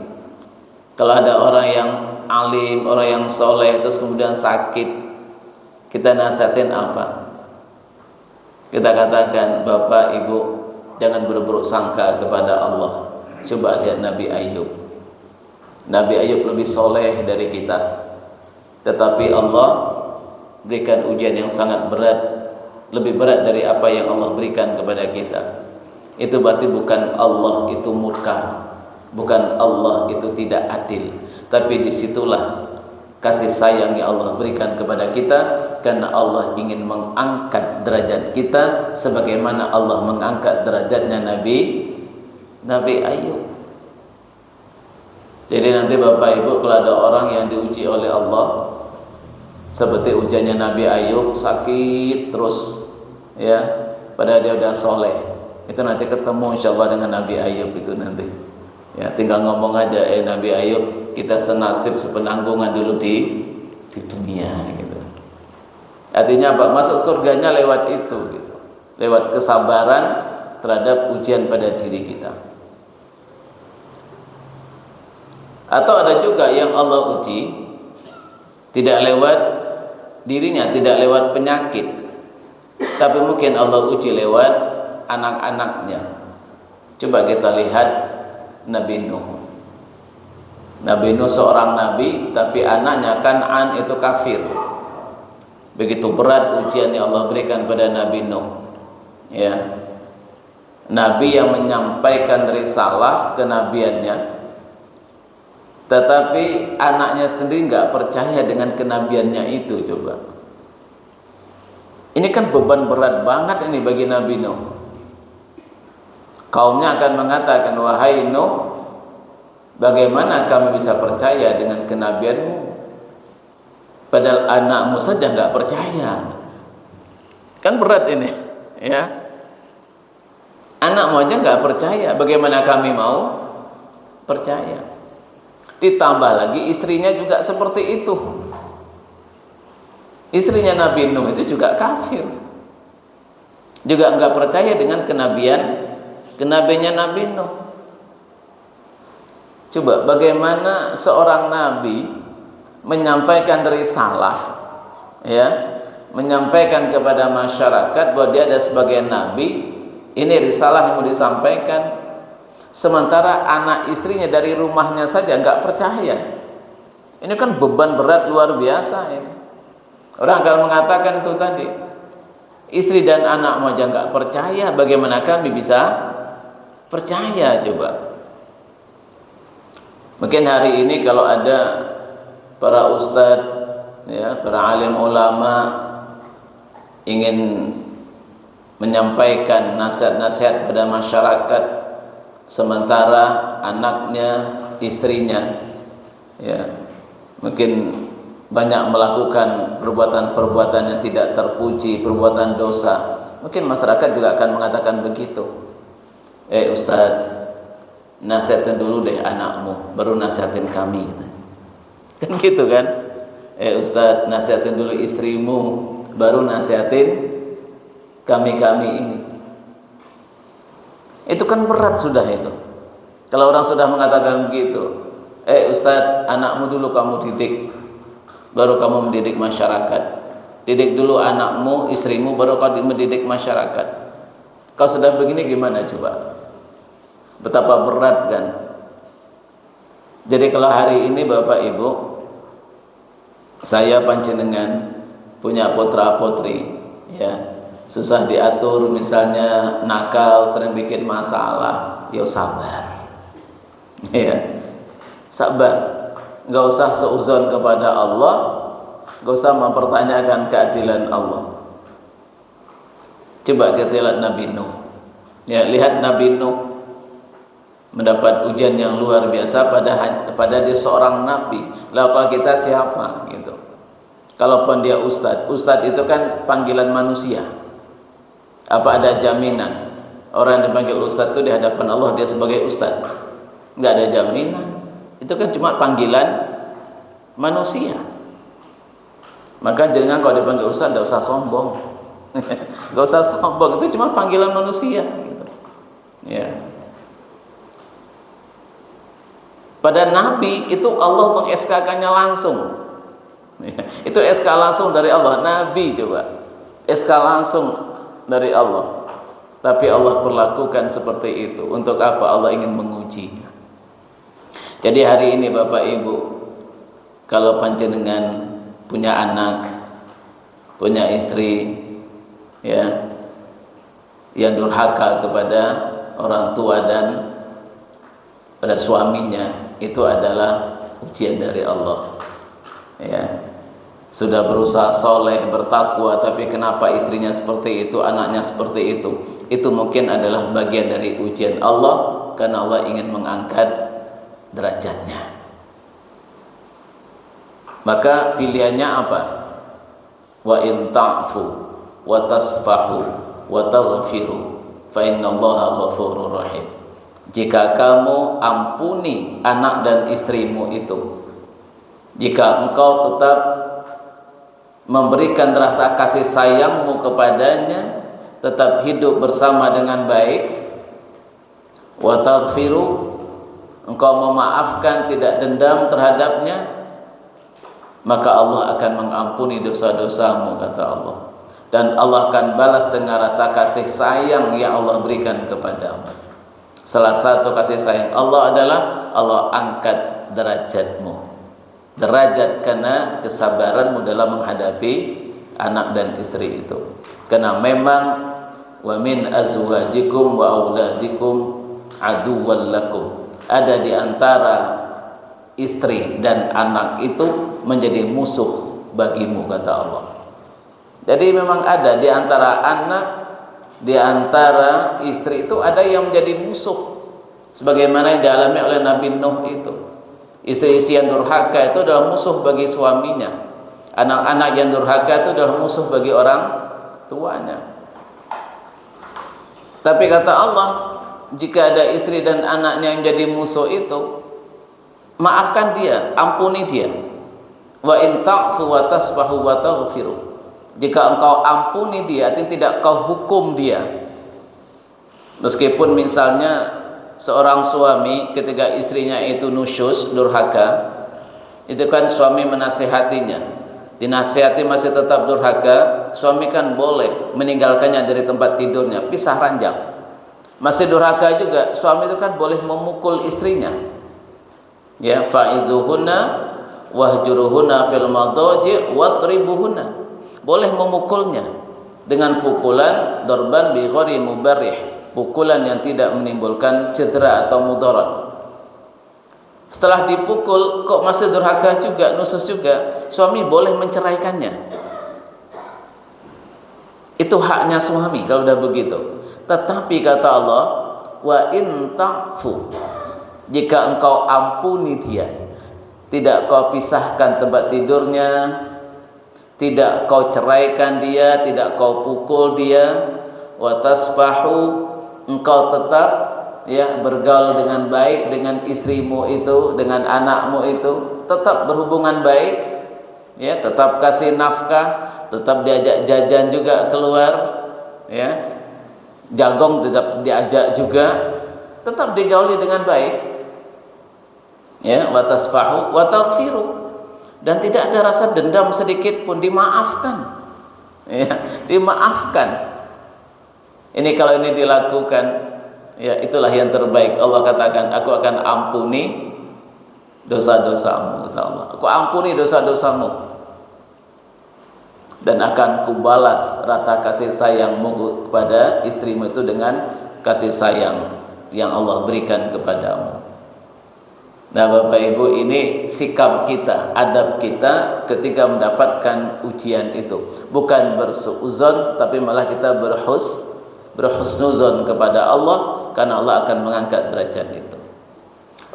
A: Kalau ada orang yang alim, orang yang soleh terus kemudian sakit, kita nasihatin apa? Kita katakan, Bapak Ibu jangan berburuk sangka kepada Allah. Coba lihat Nabi Ayub. Nabi Ayub lebih soleh dari kita, tetapi Allah berikan ujian yang sangat berat, lebih berat dari apa yang Allah berikan kepada kita. Itu berarti bukan Allah itu murka, bukan Allah itu tidak adil, tapi disitulah kasih sayang yang Allah berikan kepada kita, karena Allah ingin mengangkat derajat kita sebagaimana Allah mengangkat derajatnya Nabi Ayub. Jadi nanti Bapak Ibu kalau ada orang yang diuji oleh Allah seperti ujiannya Nabi Ayub, sakit terus, ya, padahal dia udah soleh, itu nanti ketemu insyaallah dengan Nabi Ayub itu nanti, ya, tinggal ngomong aja, Nabi Ayub, kita senasib sepenanggungan dulu di dunia gitu. Artinya apa? Masuk surganya lewat itu gitu. Lewat kesabaran terhadap ujian pada diri kita. Atau ada juga yang Allah uji tidak lewat dirinya, tidak lewat penyakit, tapi mungkin Allah uji lewat anak-anaknya. Coba kita lihat Nabi Nuh. Nabi Nuh seorang nabi, tapi anaknya Kan'an itu kafir. Begitu berat ujian yang Allah berikan pada Nabi Nuh, ya. Nabi yang menyampaikan risalah kenabiannya, tetapi anaknya sendiri nggak percaya dengan kenabiannya itu. Coba, ini kan beban berat banget ini bagi Nabi Nuh. Kaumnya akan mengatakan, wahai Nuh, Bagaimana kami bisa percaya dengan kenabianmu padahal anakmu saja nggak percaya? Kan berat ini, ya. Anakmu aja nggak percaya, bagaimana kami mau percaya? Ditambah lagi istrinya juga seperti itu. Istrinya Nabi Nuh itu juga kafir, juga nggak percaya dengan kenabiannya Nabi Nuh. Coba bagaimana seorang nabi menyampaikan risalah, ya, menyampaikan kepada masyarakat bahwa dia ada sebagai nabi, ini risalah yang mau disampaikan, sementara anak istrinya dari rumahnya saja nggak percaya. Ini kan beban berat luar biasa ini. Orang akan mengatakan itu tadi, istri dan anakmu aja nggak percaya, bagaimana kami bisa percaya? Coba. Mungkin hari ini kalau ada para ustadz, ya, para alim ulama ingin menyampaikan nasihat-nasihat pada masyarakat, sementara anaknya, istrinya, ya, mungkin banyak melakukan perbuatan-perbuatan yang tidak terpuji, perbuatan dosa. Mungkin masyarakat juga akan mengatakan begitu. Ustadz, nasihatin dulu deh anakmu, baru nasihatin kami. Kan gitu kan? Ustadz, nasihatin dulu istrimu, baru nasihatin kami-kami ini. Itu kan berat sudah itu. Kalau orang sudah mengatakan begitu, Ustadz, anakmu dulu kamu didik, baru kamu mendidik masyarakat. Didik dulu anakmu, istrimu, baru kau mendidik masyarakat. Kau sudah begini gimana coba? Betapa berat kan? Jadi kalau hari ini Bapak Ibu, saya panjenengan punya putra putri, ya, susah diatur, misalnya nakal, sering bikin masalah, ya sabar, ya, sabar. Nggak usah seuzon kepada Allah, nggak usah mempertanyakan keadilan Allah. Coba kita lihat Nabi Nuh, ya, lihat Nabi Nuh mendapat ujian yang luar biasa pada dia seorang nabi. Lalu kalau kita siapa gitu? Kalaupun dia ustadz itu kan panggilan manusia. Apa ada jaminan orang yang dipanggil ustadz itu di hadapan Allah dia sebagai ustadz? Nggak ada jaminan. Itu kan cuma panggilan manusia. Maka jangan kalau dipanggil ustadz nggak usah sombong. Nggak usah sombong, itu cuma panggilan manusia gitu. Ya. Pada nabi itu Allah meng-SK-kannya langsung. Itu SK langsung dari Allah. Nabi coba SK langsung dari Allah, tapi Allah perlakukan seperti itu. Untuk apa? Allah ingin menguji. Jadi hari ini Bapak Ibu, kalau panjenengan punya anak, punya istri, ya, yang durhaka kepada orang tua dan pada suaminya, itu adalah ujian dari Allah. Ya, sudah berusaha soleh, bertakwa, tapi kenapa istrinya seperti itu, anaknya seperti itu? Itu mungkin adalah bagian dari ujian Allah, karena Allah ingin mengangkat derajatnya. Maka pilihannya apa? Wa in ta'fu wa tasfahu wa taghfiru fa innallaha ghafurur rahim. Jika kamu ampuni anak dan istrimu itu, jika engkau tetap memberikan rasa kasih sayangmu kepadanya, tetap hidup bersama dengan baik, wa taghfiru, engkau memaafkan, tidak dendam terhadapnya, maka Allah akan mengampuni dosa-dosamu, kata Allah. Dan Allah akan balas dengan rasa kasih sayang yang Allah berikan kepadamu. Salah satu kasih sayang Allah adalah Allah angkat derajatmu, derajat karena kesabaranmu dalam menghadapi anak dan istri itu. Karena memang wa min azwajikum wa auladikum aduwwan lakum, ada di antara istri dan anak itu menjadi musuh bagimu, kata Allah. Jadi memang ada di antara anak, di antara istri itu ada yang menjadi musuh, sebagaimana yang dialami oleh Nabi Nuh itu. Istri-istri yang durhaka itu adalah musuh bagi suaminya. Anak-anak yang durhaka itu adalah musuh bagi orang tuanya. Tapi kata Allah, jika ada istri dan anaknya yang jadi musuh itu, maafkan dia, ampuni dia. Wa in ta'fu wa tasfahu wa taghfiru. Jika engkau ampuni dia, artinya tidak kau hukum dia. Meskipun misalnya seorang suami ketika istrinya itu nusyus, durhaka, itu kan suami menasihatinya. Dinasihati masih tetap durhaka, suami kan boleh meninggalkannya dari tempat tidurnya, pisah ranjang. Masih durhaka juga, suami itu kan boleh memukul istrinya. Ya, fa'izuhunna wahjuruhunna fil madaji watribuhunna. Boleh memukulnya dengan pukulan darban bi ghairi mubarrih, pukulan yang tidak menimbulkan cedera atau mudarat. Setelah dipukul kok masih durhaka juga, nusus juga, suami boleh menceraikannya. Itu haknya suami kalau udah begitu. Tetapi kata Allah, wa in ta'fu, jika engkau ampuni dia, tidak kau pisahkan tempat tidurnya, tidak kau ceraikan dia, tidak kau pukul dia, wa tasfahu, engkau tetap ya bergaul dengan baik dengan istrimu itu, dengan anakmu itu, tetap berhubungan baik, ya, tetap kasih nafkah, tetap diajak jajan juga keluar, ya, jagong tetap diajak juga, tetap digauli dengan baik, ya, wa tasfahu wa taghfiru, dan tidak ada rasa dendam sedikit pun, dimaafkan, ya, dimaafkan. Ini kalau ini dilakukan, ya, itulah yang terbaik. Allah katakan, aku akan ampuni dosa-dosamu, kata Allah. Aku ampuni dosa-dosamu dan akan kubalas rasa kasih sayangmu kepada istrimu itu dengan kasih sayang yang Allah berikan kepadamu. Nah, Bapak Ibu, ini sikap kita, adab kita ketika mendapatkan ujian itu. Bukan bersuuzon, tapi malah kita berhusnuzon kepada Allah, karena Allah akan mengangkat derajat itu.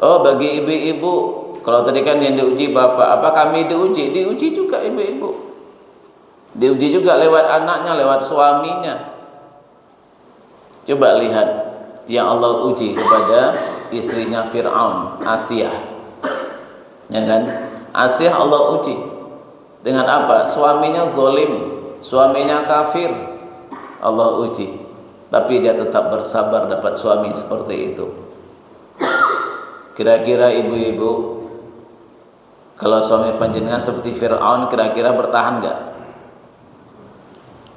A: Oh, bagi ibu-ibu, kalau tadi kan yang diuji bapak, apa kami diuji? Diuji juga ibu-ibu. Diuji juga lewat anaknya, lewat suaminya. Coba lihat yang Allah uji kepada istrinya Fir'aun, Asiyah. Ya kan? Asiyah Allah uji dengan apa? Suaminya zalim, suaminya kafir. Allah uji, tapi dia tetap bersabar dapat suami seperti itu. Kira-kira ibu-ibu, kalau suami panjenengan seperti Fir'aun, kira-kira bertahan enggak?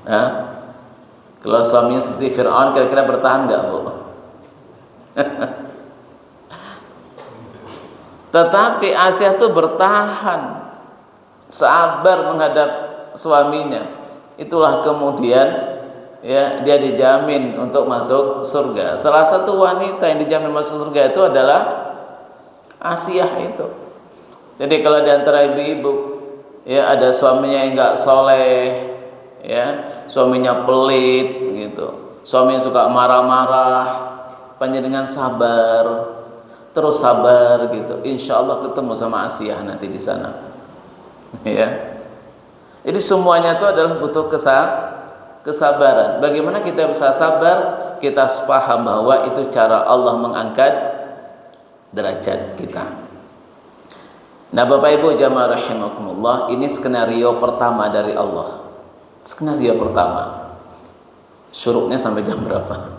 A: Hah? Kalau suaminya seperti Fir'aun, kira-kira bertahan enggak, Bu? Tetapi Asiyah itu bertahan, sabar menghadap suaminya. Itulah kemudian, ya, dia dijamin untuk masuk surga. Salah satu wanita yang dijamin masuk surga itu adalah Asiyah itu. Jadi kalau di antara ibu-ibu, ya, ada suaminya yang enggak soleh, ya, suaminya pelit gitu, suaminya suka marah-marah, panjenengan sabar, terus sabar gitu. Insya Allah ketemu sama Asiyah nanti di sana. Ya. Jadi semuanya itu adalah butuh kesabaran. Bagaimana kita bisa sabar? Kita paham bahwa itu cara Allah mengangkat derajat kita. Nah, Bapak Ibu jamaah rahimakumullah, ini skenario pertama dari Allah. Skenario pertama. Syuruknya sampai jam berapa?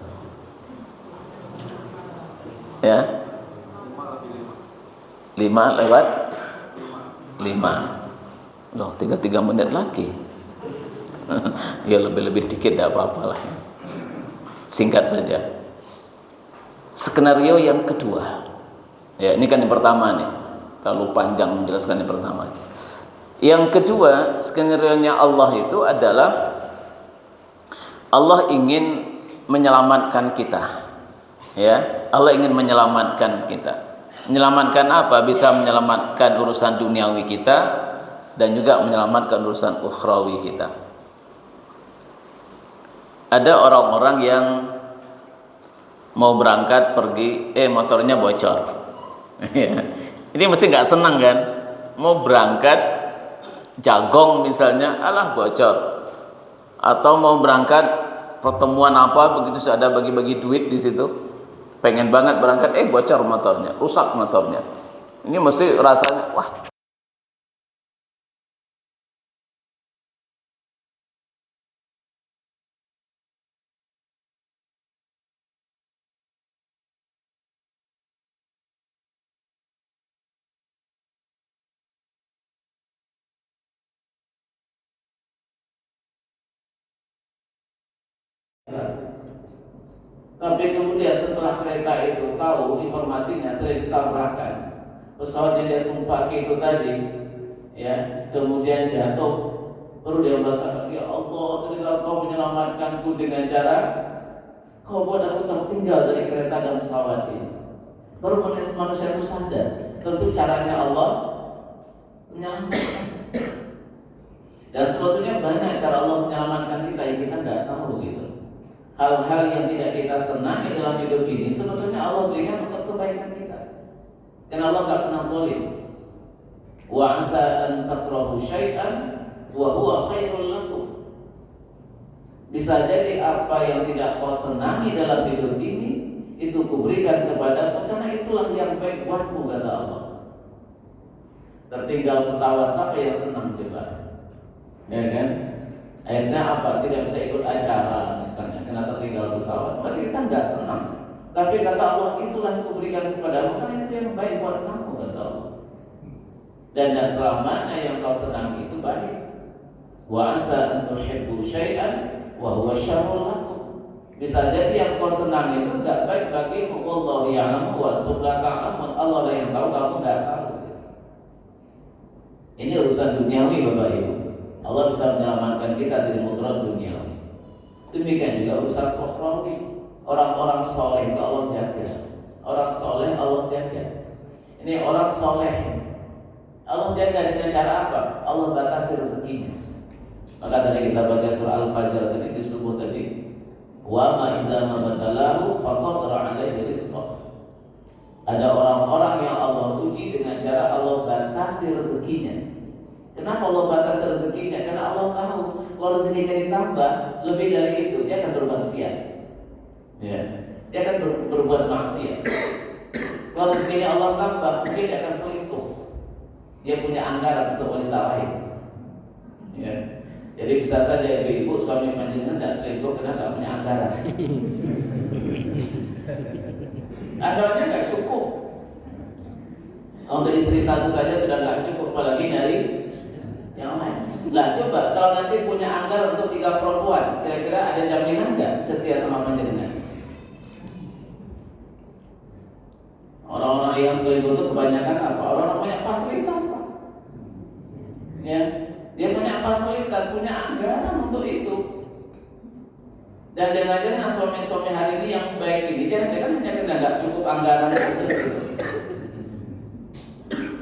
A: Ya. 5:05. Loh, tinggal 3 menit lagi. Ya, lebih-lebih dikit tidak apa-apalah. Singkat saja. Skenario yang kedua. Ya, ini kan yang pertama nih. Terlalu panjang menjelaskan yang pertama. Yang kedua, skenario-nya Allah itu adalah Allah ingin menyelamatkan kita. Ya, Allah ingin menyelamatkan kita. Menyelamatkan apa? Bisa menyelamatkan urusan duniawi kita dan juga menyelamatkan urusan ukhrawi kita. Ada orang-orang yang mau berangkat pergi, motornya bocor. Ini mesti nggak senang kan? Mau berangkat jagong misalnya, alah bocor. Atau mau berangkat pertemuan apa, begitu ada bagi-bagi duit di situ, pengen banget berangkat, bocor motornya, rusak motornya. Ini mesti rasanya, wah. Tapi kemudian setelah kereta itu tahu informasinya telah ditabrakkan, pesawat yang dia tumpaki itu tadi, ya, kemudian jatuh, baru dia merasa, ya Allah, ternyata Kau menyelamatkanku dengan cara Kau buat aku tertinggal dari kereta dan pesawat ini. Baru manusia itu sadar, tentu caranya Allah menyelamatkan. Dan sebetulnya banyak cara Allah menyelamatkan kita yang kita nggak tahu gitu. Hal-hal yang tidak kita senangi dalam hidup ini sebetulnya Allah berikan untuk kebaikan kita. Karena Allah nggak pernah zalim. Wa asa an takrahu syai'an wa huwa khairul lakum. Bisa jadi apa yang tidak kau senangi dalam hidup ini itu kuberikan kepadamu karena itulah yang baik buatmu, kata Allah. Tertinggal pesawat, siapa yang senang coba? Ya kan? Akhirnya apa? Tidak bisa ikut acara misalnya karena tertinggal pesawat. Masih kita nggak senang. Tapi kata Allah, itulah yang kuberikan kepadamu karena itu yang baik buat kamu, kata Allah. Dan selamanya yang kau senang itu baik. Wa asa an tuhibbu syai'an wa huwa syarrul lakum. Bisa jadi yang kau senang itu enggak baik bagimu. Wallahu ya'lamu wa antum la ta'lamun. Allah lah yang tahu, kamu enggak tahu. Ini urusan duniawi, Bapak Ibu. Allah bisa menyelamatkan kita dari mudarat duniawi. Demikian juga urusan ukhrawi. Orang-orang soleh itu Allah jaga. Orang soleh Allah jaga. Ini orang soleh, Allah jaga dengan cara apa? Allah batasi rezekinya. Maka tadi kita baca surah Al-Fajr tadi di subuh tadi, wa ma idza ma batalahu faqadara alaihi rizqah. Ada orang-orang yang Allah uji dengan cara Allah batasi rezekinya. Kenapa Allah batasi rezekinya? Karena Allah tahu kalau rezekinya ditambah lebih dari itu, dia akan bermaksiat. Ya, dia akan berbuat maksiat. Kalau rezekinya Allah tambah, mungkin dia akan selingkuh. Dia punya anggaran untuk wanita lain. Ya. Jadi bisa saja ibu-ibu suami panjenengan tidak selingkuh karena tidak punya anggaran. Anggarannya nggak cukup. Untuk istri satu saja sudah nggak cukup, apalagi dari yang lain. Lah coba kalau nanti punya anggaran untuk 3 perempuan, kira-kira ada jaminan nggak setia sama panjenengan? Orang-orang yang selingkuh itu kebanyakan apa? Orang-orang punya fasilitas, Pak. Ya, dia punya fasilitas, punya anggaran untuk itu. Dan jangan-jangan suami-suami hari ini yang baik ini jangan-jangan hanya karena nggak cukup anggaran itu.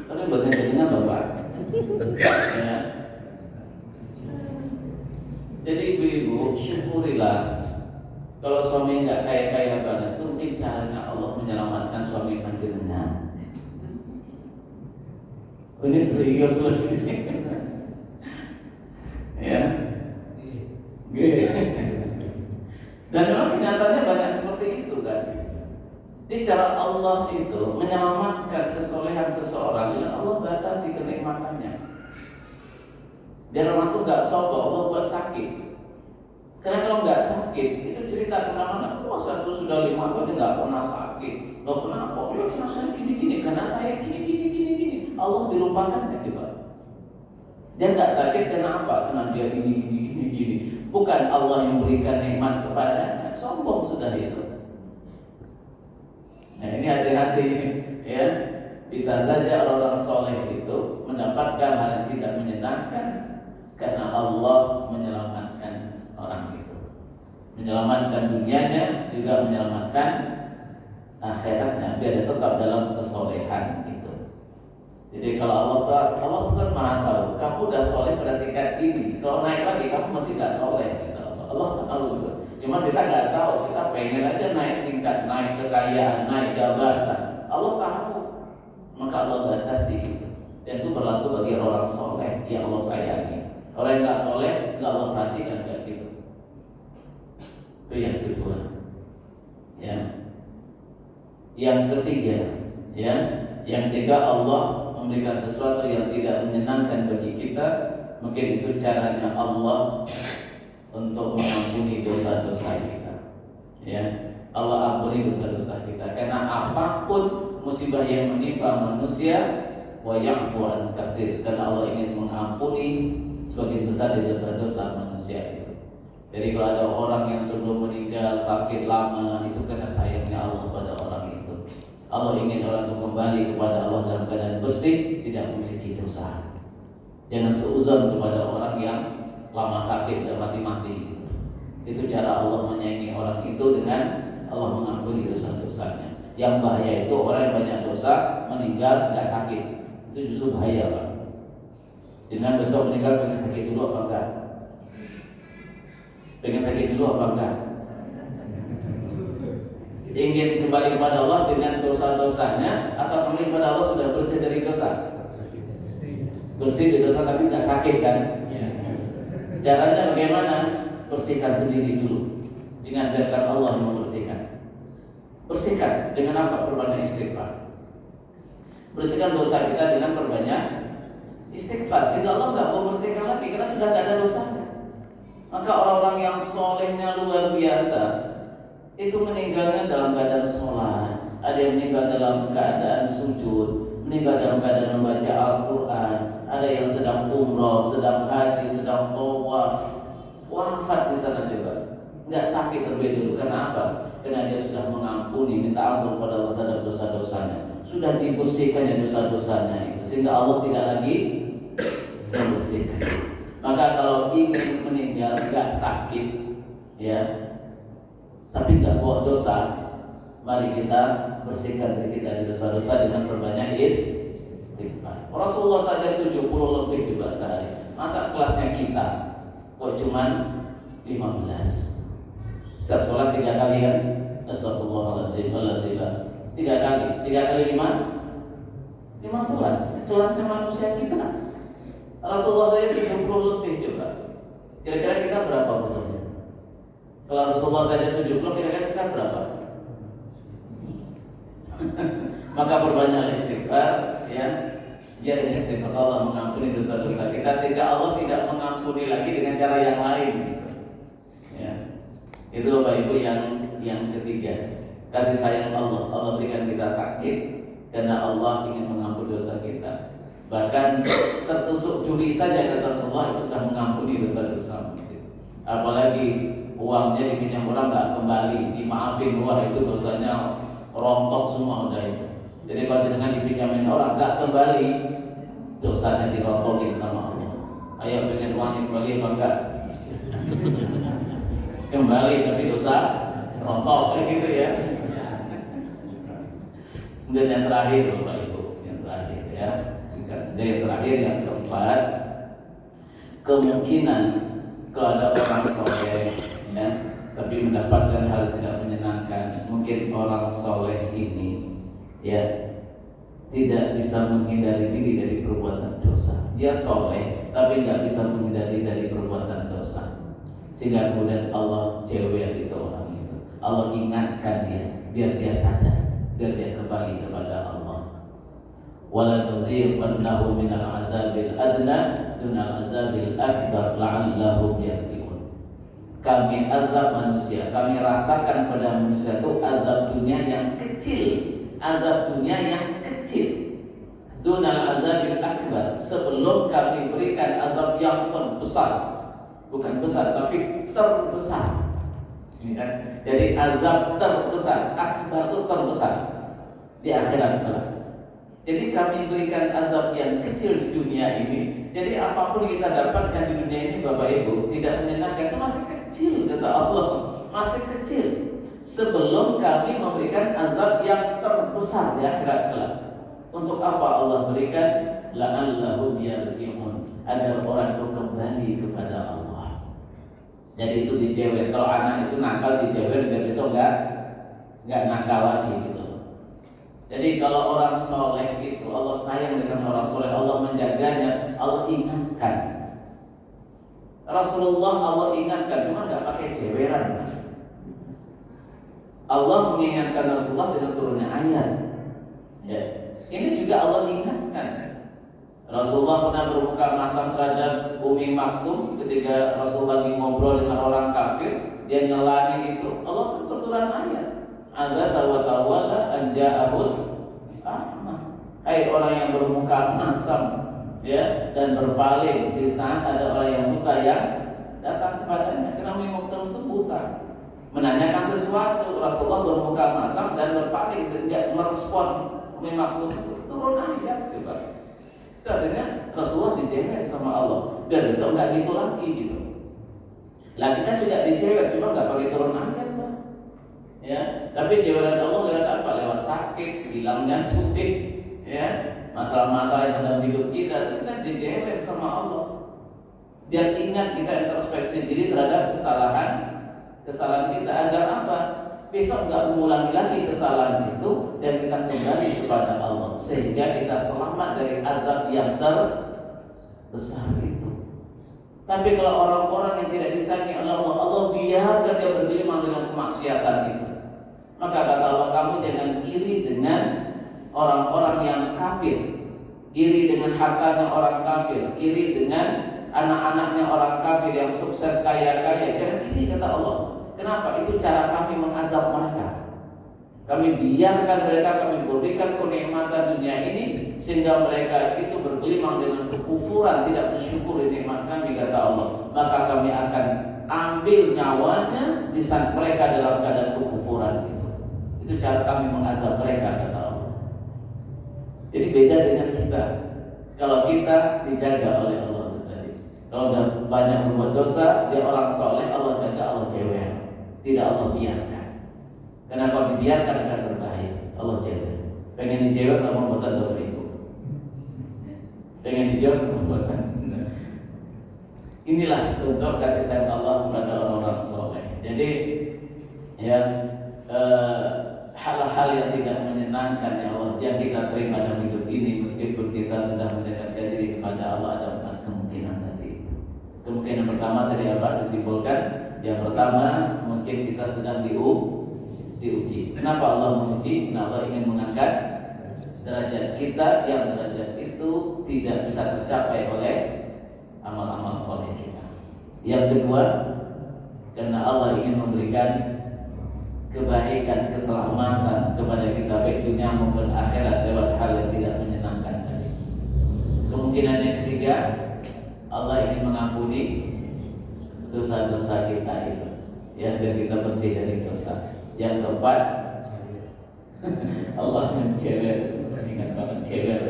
A: Tapi bagaimana dengan Bapak? Ya. Jadi ibu-ibu syukurilah kalau suami nggak kaya-kaya banget, itu mungkin caranya Allah menyelamatkan suami panjenengan. Ini serius loh. Ya. Dan memang kenyataannya banyak seperti itu kan. Di cara Allah itu menyelamatkan kesolehan seseorang yang Allah batasi kenikmatannya. Biar orang itu nggak sombong, Allah buat sakit. Karena kalau nggak sakit, itu cerita kemana-mana. Wah, satu sudah 5 tahun nggak pernah sakit. Nggak pernah apa? Ya karena saya gini-gini, karena saya gini. Allah dilupakan ya coba. Dia nggak sakit karena apa? Karena dia gini. Bukan Allah yang memberikan nikmat kepadanya. Sombong sudah itu. Nah ini hati-hati ya. Bisa saja orang soleh itu mendapatkan hal yang tidak menyenangkan karena Allah menyelamatkan orang itu. Menyelamatkan dunianya, juga menyelamatkan akhiratnya, biar dia tetap dalam kesolehan itu. Jadi kalau Allah itu kan maha tahu, kamu udah soleh pada tingkat ini, kalau naik lagi kamu masih gak soleh gitu. Allah tahu gitu. Cuma kita nggak tahu, kita pengen aja naik tingkat, naik kekayaan, naik jabatan. Allah tahu, maka Allah batasi itu. Dan itu berlaku bagi orang soleh yang Allah sayangi. Orang yang nggak soleh, nggak Allah perhatikan kayak gitu. Itu yang kedua. Ya. Yang ketiga, ya, yang ketiga Allah memberikan sesuatu yang tidak menyenangkan bagi kita. Mungkin itu caranya Allah untuk mengampuni dosa-dosa kita. Ya, Allah ampuni dosa-dosa kita. Karena apapun musibah yang menimpa manusia, wa ya'fu an katsir, karena Allah ingin mengampuni sebagian besar dari dosa-dosa manusia itu. Jadi kalau ada orang yang sebelum meninggal sakit lama, itu karena sayangnya Allah pada orang itu. Allah ingin orang itu kembali kepada Allah dalam keadaan bersih, tidak memiliki dosa. Jangan seuzon kepada orang yang lama sakit dan mati-mati. Itu cara Allah menyayangi orang itu dengan Allah mengampuni dosa-dosanya. Yang bahaya itu orang yang banyak dosa meninggal nggak sakit. Itu justru bahaya, Pak. Jangan besok meninggal pengen sakit dulu apa enggak? Pengen sakit dulu apa enggak? Ingin kembali kepada Allah dengan dosa-dosanya atau kembali kepada Allah sudah bersih dari dosa? Bersih dari dosa tapi nggak sakit kan? Caranya bagaimana? Bersihkan sendiri dulu. Jangan biarkan Allah yang membersihkan. Bersihkan dengan apa? Perbanyak istighfar. Bersihkan dosa kita dengan perbanyak istighfar, sehingga Allah nggak membersihkan lagi karena sudah nggak ada dosanya. Maka orang-orang yang solehnya luar biasa itu meninggalnya dalam keadaan sholat, ada yang meninggal dalam keadaan sujud, meninggal dalam keadaan membaca Al-Quran, ada yang sedang umroh, sedang haji, sedang tawaf, wafat di sana juga. Nggak sakit terlebih dulu. Karena apa? Karena dia sudah mengampuni, minta ampun pada Allah terhadap dosa-dosanya, sudah dibersihkannya dosa-dosanya itu, sehingga Allah tidak lagi membersihkan. Maka kalau ingin meninggal nggak sakit, ya, tapi nggak bawa dosa, mari kita bersihkan diri kita dari dosa-dosa dengan perbanyak istighfar. Rasulullah saja 70 lebih juga sehari. Masa kelasnya kita kok cuman 15? Setiap sholat 3 kali kan? Astagfirullahaladzim, 3 kali 5 15. Kelasnya manusia kita. Rasulullah saja 70 lebih juga. Kira-kira kita berapa betulnya? Kalau Rasulullah saja 70, kira-kira kita berapa? Maka perbanyak istighfar, ya. Dia dengan istighfar Allah mengampuni dosa-dosa kita, sehingga Allah tidak mengampuni lagi dengan cara yang lain. Ya. Itu Bapak Ibu yang ketiga. Kasih sayang Allah. Allah berikan kita sakit karena Allah ingin mengampuni dosa kita. Bahkan tertusuk juri saja kata Rasulullah itu sudah mengampuni dosa-dosa. Apalagi uangnya dipinjam orang nggak kembali, dimaafin, wah itu dosanya rontok semua udah itu. Jadi kalau dengan dipinjamin orang nggak kembali, dosanya dirontokin sama Allah. Ayo pengen uangnya kembali apa enggak? Kembali tapi dosa rontok kayak gitu ya. Kemudian yang terakhir Bapak Ibu, yang terakhir ya, singkat saja yang terakhir, yang keempat, kemungkinan kalau ada orang soleh ya, tapi mendapatkan hal tidak menyenangkan, mungkin orang soleh ini ya tidak bisa menghindari diri dari perbuatan dosa. Dia soleh tapi nggak bisa menghindari dari perbuatan dosa, sehingga kemudian Allah jewer itu orang itu. Allah ingatkan dia biar dia sadar, biar dia kembali kepada Allah. Wala nuziqannahu minal azabil adna dunal azabil akbar la'allahum yarji'un. Kami azab manusia, kami rasakan pada manusia itu azab dunia yang kecil, azab dunia yang kecil. Dunal azabil akbar, sebelum kami berikan azab yang terbesar, bukan besar tapi terbesar. Jadi azab terbesar, akbar itu terbesar di akhirat kelak. Jadi kami berikan azab yang kecil di dunia ini. Jadi apapun kita dapatkan di dunia ini Bapak Ibu tidak menyenangkan, itu masih kecil kata Allah, masih kecil. Sebelum kami memberikan azab yang terbesar di akhirat kelak. Untuk apa Allah berikan? La'allahum yarji'un, agar orang itu kembali kepada Allah. Jadi itu dijewer. Kalau anak itu nakal dijewer biar besok nggak nakal lagi gitu. Jadi kalau orang soleh itu Allah sayang dengan orang soleh, Allah menjaganya, Allah ingatkan. Rasulullah Allah ingatkan, cuma nggak pakai jeweran. Allah mengingatkan Rasulullah dengan turunnya ayat. Ya. Ini juga Allah ingatkan. Rasulullah pernah berbuka masam terhadap Umi Maktum ketika Rasul lagi ngobrol dengan orang kafir, dia ngelani itu, Allah turun ayat. Abasa wa tawalla an ja'ahul a'ma. Hai orang yang bermuka masam, ya, dan berpaling di saat ada orang yang buta yang datang kepadanya. Karena Umi Maktum itu buta, menanyakan sesuatu, Rasulullah bermuka masam dan berpaling, dan dia merespon Umi Maktum itu, turun ayat. Coba, itu artinya Rasulullah dijewek sama Allah, biar besok nggak gitu lagi gitu. Lah kita juga dijewek, cuma nggak pakai turun ayat, Pak. Ya, tapi jewekan Allah lewat apa? Lewat sakit, hilangnya cutik, ya, masalah-masalah yang dalam hidup kita, itu kita dijewek sama Allah. Biar ingat kita introspeksi diri terhadap kesalahan kita, agar apa? Besok nggak mengulangi lagi kesalahan itu dan kita kembali kepada Allah, sehingga kita selamat dari azab yang terbesar itu. Tapi kalau orang-orang yang tidak disayangi oleh Allah, Allah biarkan dia bergelimang dengan kemaksiatan itu. Maka kata Allah, kamu jangan iri dengan orang-orang yang kafir, iri dengan hartanya orang kafir, iri dengan anak-anaknya orang kafir yang sukses kaya-kaya. Jangan iri, kata Allah. Kenapa? Itu cara kami mengazab mereka. Kami biarkan mereka, kami berikan kenikmatan dunia ini sehingga mereka itu bergelimang dengan kekufuran, tidak mensyukuri nikmat kami, kata Allah. Maka kami akan ambil nyawanya di saat mereka dalam keadaan kekufuran itu. Itu cara kami mengazab mereka, kata Allah. Jadi beda dengan kita. Kalau kita dijaga oleh Allah tadi. Kalau sudah banyak berbuat dosa, dia orang soleh, Allah jaga, Allah cewek. Tidak Allah biarkan. Karena kalau dibiarkan akan berbahaya. Allah cewek. Pengen dijewek kalau perbuatan dosa itu. Pengen dijawab perbuatan. Inilah untuk kasih sayang Allah kepada orang-orang soleh. Jadi ya, hal-hal yang tidak menyenangkan ya Allah yang kita terima dalam hidup ini, meskipun kita sudah mendekatkan diri kepada Allah, ada 4 kemungkinan tadi. Kemungkinan pertama tadi apa disimpulkan? Yang pertama, mungkin kita sedang diuji. Kenapa Allah menguji? Karena Allah ingin mengangkat derajat kita, yang derajat itu tidak bisa tercapai oleh amal-amal soleh kita. Yang kedua, karena Allah ingin memberikan kebaikan, keselamatan kepada kita baik dunia maupun akhirat lewat hal yang tidak menyenangkan tadi. Kemungkinan yang ketiga, Allah ingin mengampuni dosa-dosa kita itu, ya, biar kita bersih dari dosa. Yang keempat, Allah menjewer, ingat banget jewer.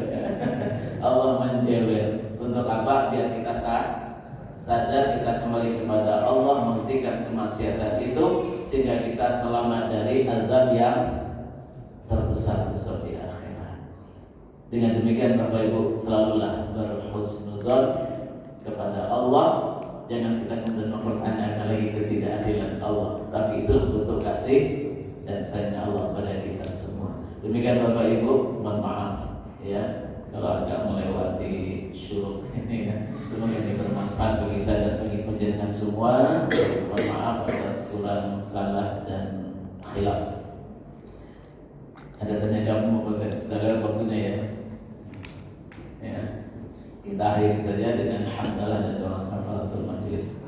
A: Allah menjewer untuk apa? Biar kita sadar, kita kembali kepada Allah, menghentikan kemaksiatan itu, sehingga kita selamat dari azab yang terbesar besar di akhirat. Dengan demikian Bapak Ibu, selalulah berhusnuzon kepada Allah. Jangan kita kemudian mempertanyakan lagi ketidakadilan Allah, tapi itu bentuk kasih dan sayangnya Allah pada kita semua. Demikian Bapak Ibu, mohon maaf ya kalau agak melewati syuruk ini ya. Semoga ini bermanfaat bagi saya dan bagi penjenengan semua. Mohon maaf atas kurang salah dan khilaf. Ada tanya jawab maupun sudah lewat waktunya ya. Ya. Kita akhiri saja dengan hamdalah dan doa kafaratul majlis.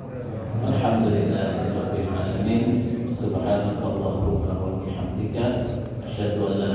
A: Alhamdulillahirabbil alamin. Subhanakallahumma wa bihamdika asyhadu an la